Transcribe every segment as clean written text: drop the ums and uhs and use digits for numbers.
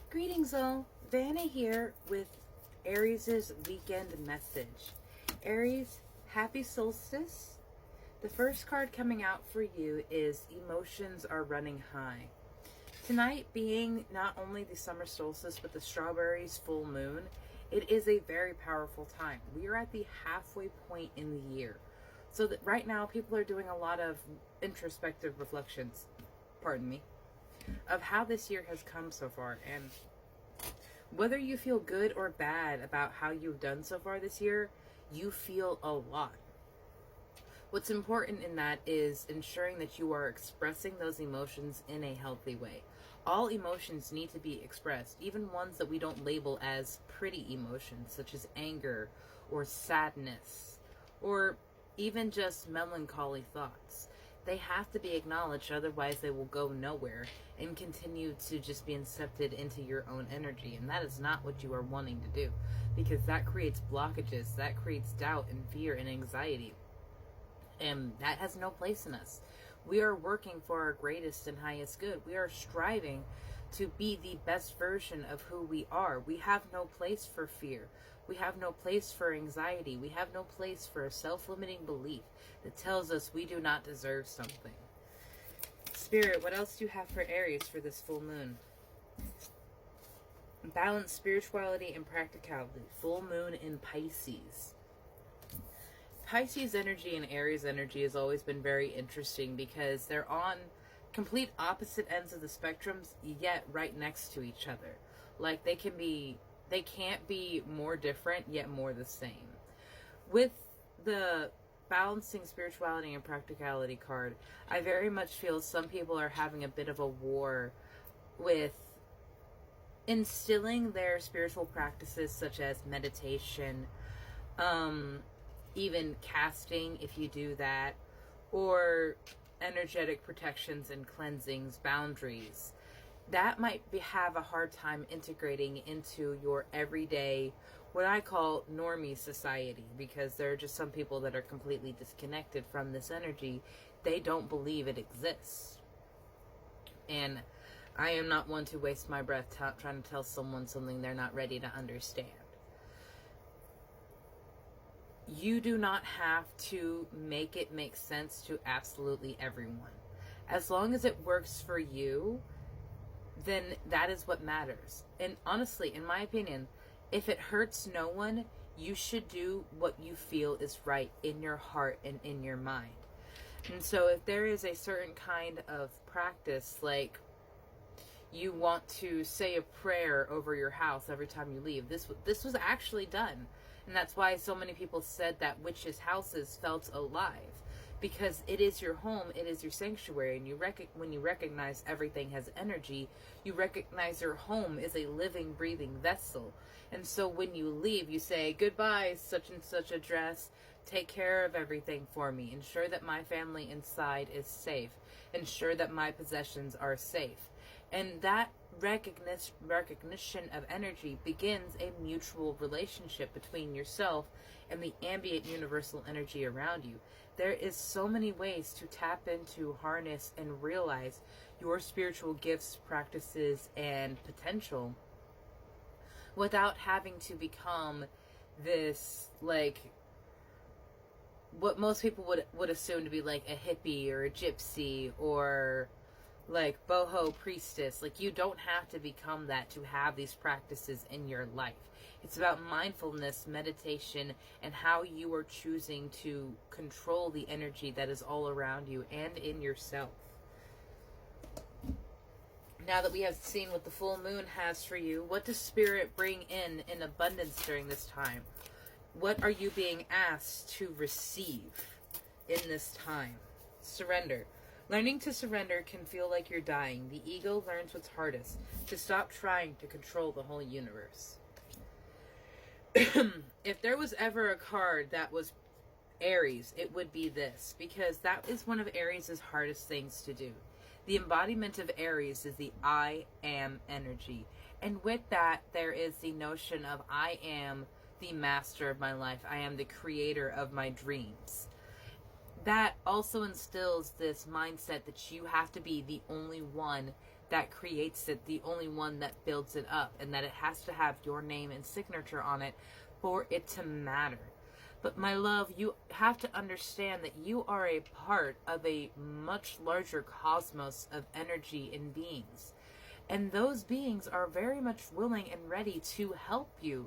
Greetings all, Vanna here with Aries' weekend message. Aries, happy solstice. The first card coming out for you is emotions are running high. Tonight being not only the summer solstice but the strawberries full moon, it is a very powerful time. We are at the halfway point in the year. So that right now people are doing a lot of introspective reflections, pardon me, of how this year has come so far, and whether you feel good or bad about how you've done so far this year, you feel a lot. What's important in that is ensuring that you are expressing those emotions in a healthy way. All emotions need to be expressed, even ones that we don't label as pretty emotions, such as anger or sadness, or even just melancholy thoughts. They have to be acknowledged, otherwise they will go nowhere and continue to just be incepted into your own energy. And that is not what you are wanting to do, because that creates blockages, that creates doubt and fear and anxiety. And that has no place in us. We are working for our greatest and highest good. We are striving to be the best version of who we are. We have no place for fear. We have no place for anxiety. We have no place for a self-limiting belief that tells us we do not deserve something. Spirit, what else do you have for Aries for this full moon? Balance, spirituality, and practicality. Full moon in Pisces. Pisces energy and Aries energy has always been very interesting because they're on complete opposite ends of the spectrums, yet right next to each other. Like they can't be more different, yet more the same. With the balancing spirituality and practicality card, I very much feel some people are having a bit of a war with instilling their spiritual practices such as meditation, even casting if you do that, or energetic protections and cleansings, boundaries. That might have a hard time integrating into your everyday, what I call normie society, because there are just some people that are completely disconnected from this energy. They don't believe it exists. And I am not one to waste my breath trying to tell someone something they're not ready to understand. You do not have to make it make sense to absolutely everyone. As long as it works for you, then that is what matters. And honestly, in my opinion, if it hurts no one, you should do what you feel is right in your heart and in your mind. And so if there is a certain kind of practice, like you want to say a prayer over your house every time you leave, this was actually done. And that's why so many people said that witches' houses felt alive, because it is your home, it is your sanctuary, and when you recognize everything has energy, you recognize your home is a living, breathing vessel. And so when you leave, you say, goodbye, such and such address, take care of everything for me, ensure that my family inside is safe, ensure that my possessions are safe. And that recognition of energy begins a mutual relationship between yourself and the ambient universal energy around you. There is so many ways to tap into, harness, and realize your spiritual gifts, practices, and potential without having to become this, like, what most people would assume to be like a hippie or a gypsy or like boho priestess. Like, you don't have to become that to have these practices in your life. It's about mindfulness, meditation, and how you are choosing to control the energy that is all around you and in yourself. Now that we have seen what the full moon has for you, what does Spirit bring in abundance during this time? What are you being asked to receive in this time? Surrender. Learning to surrender can feel like you're dying. The ego learns what's hardest, to stop trying to control the whole universe. If there was ever a card that was Aries, it would be this, because that is one of Aries' hardest things to do. The embodiment of Aries is the I am energy. And with that, there is the notion of I am the master of my life. I am the creator of my dreams. That also instills this mindset that you have to be the only one that creates it, the only one that builds it up, and that it has to have your name and signature on it for it to matter. But my love, you have to understand that you are a part of a much larger cosmos of energy and beings. And those beings are very much willing and ready to help you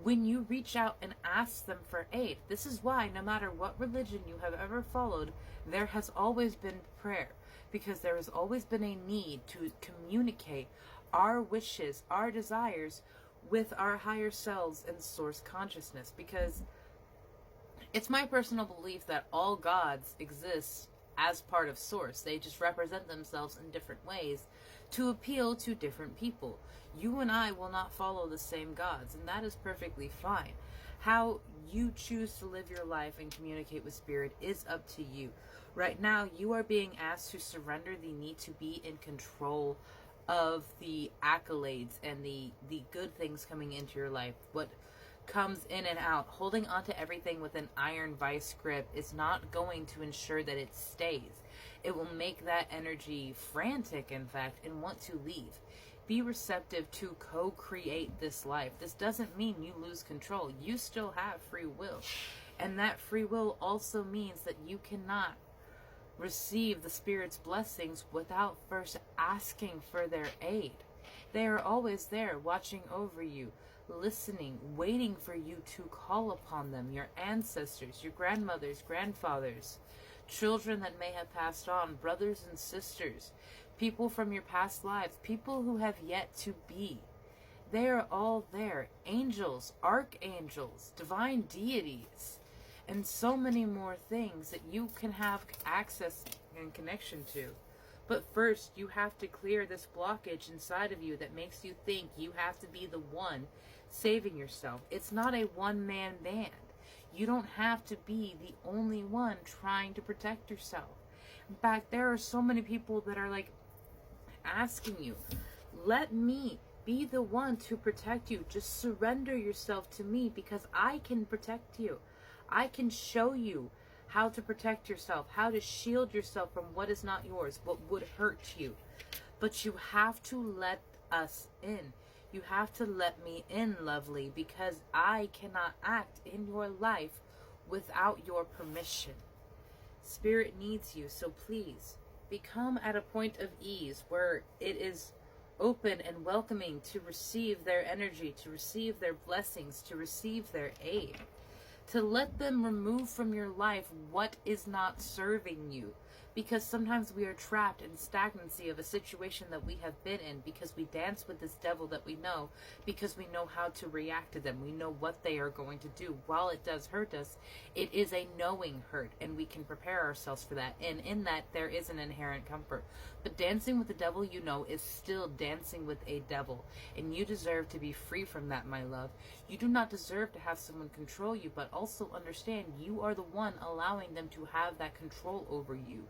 when you reach out and ask them for aid. This is why no matter what religion you have ever followed, there has always been prayer, because there has always been a need to communicate our wishes, our desires with our higher selves and source consciousness. Because it's my personal belief that all gods exist as part of source. They just represent themselves in different ways to appeal to different people. You and I will not follow the same gods, and that is perfectly fine. How you choose to live your life and communicate with spirit is up to you. Right now, you are being asked to surrender the need to be in control of the accolades and the good things coming into your life. What comes in and out, holding on to everything with an iron vice grip is not going to ensure that it stays. It will make that energy frantic, in fact, and want to leave. Be receptive to co-create this life. This doesn't mean you lose control. You still have free will. And that free will also means that you cannot receive the Spirit's blessings without first asking for their aid. They are always there, watching over you, listening, waiting for you to call upon them, your ancestors, your grandmothers, grandfathers, children that may have passed on, brothers and sisters, people from your past lives, people who have yet to be. They are all there. Angels, archangels, divine deities, and so many more things that you can have access and connection to. But first, you have to clear this blockage inside of you that makes you think you have to be the one saving yourself. It's not a one-man band. You don't have to be the only one trying to protect yourself. In fact, there are so many people that are like asking you, let me be the one to protect you. Just surrender yourself to me, because I can protect you. I can show you how to protect yourself, how to shield yourself from what is not yours, what would hurt you. But you have to let us in. You have to let me in, lovely, because I cannot act in your life without your permission. Spirit needs you, so please become at a point of ease where it is open and welcoming to receive their energy, to receive their blessings, to receive their aid. To let them remove from your life what is not serving you. Because sometimes we are trapped in stagnancy of a situation that we have been in, because we dance with this devil that we know, because we know how to react to them. We know what they are going to do. While it does hurt us, it is a knowing hurt, and we can prepare ourselves for that. And in that, there is an inherent comfort. But dancing with the devil, you know, is still dancing with a devil. And you deserve to be free from that, my love. You do not deserve to have someone control you, but also understand you are the one allowing them to have that control over you.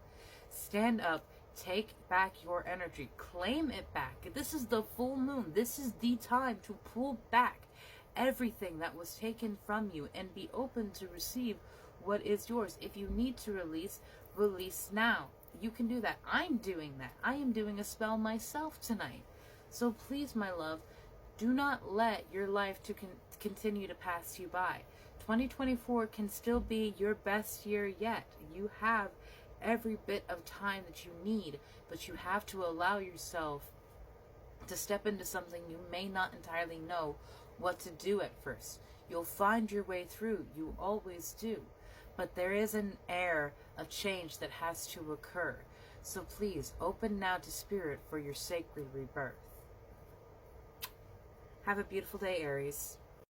Stand up, take back your energy, claim it back. This is the full moon. This is the time to pull back everything that was taken from you and be open to receive what is yours. If you need to release, release now. You can do that. I'm doing that. I am doing a spell myself tonight. So please, my love, do not let your life to continue to pass you by. 2024 can still be your best year yet. You have every bit of time that you need, but you have to allow yourself to step into something you may not entirely know what to do at first. You'll find your way through. You always do. But there is an air of change that has to occur. So please, open now to Spirit for your sacred rebirth. Have a beautiful day, Aries.